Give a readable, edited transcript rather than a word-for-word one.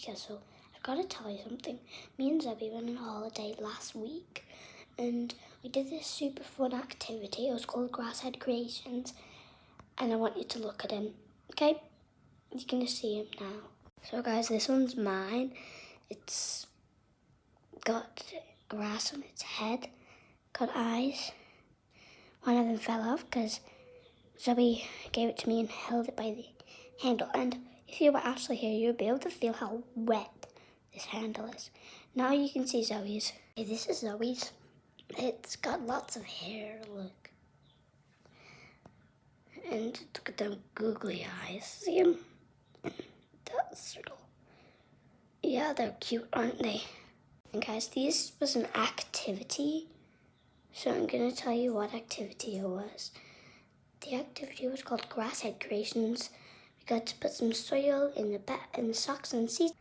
because so I've got to tell you something. Me and Zoe went on holiday last week and we did this super fun activity. It was called Grasshead Creations and I want you to look at him, okay? You're going to see him now. So guys, this one's mine. It's got grass on its head, got eyes. One of them fell off because Zoe gave it to me and held it by the handle. And if you were actually here, you'll be able to feel how wet this handle is. Now you can see Zoe's. Okay, this is Zoe's. It's got lots of hair, look. And look at them googly eyes. See them? That's little. Yeah, they're cute, aren't they? And guys, this was an activity. So I'm going to tell you what activity it was. The activity was called Grasshead Creations. We got to put some soil in the socks and seats.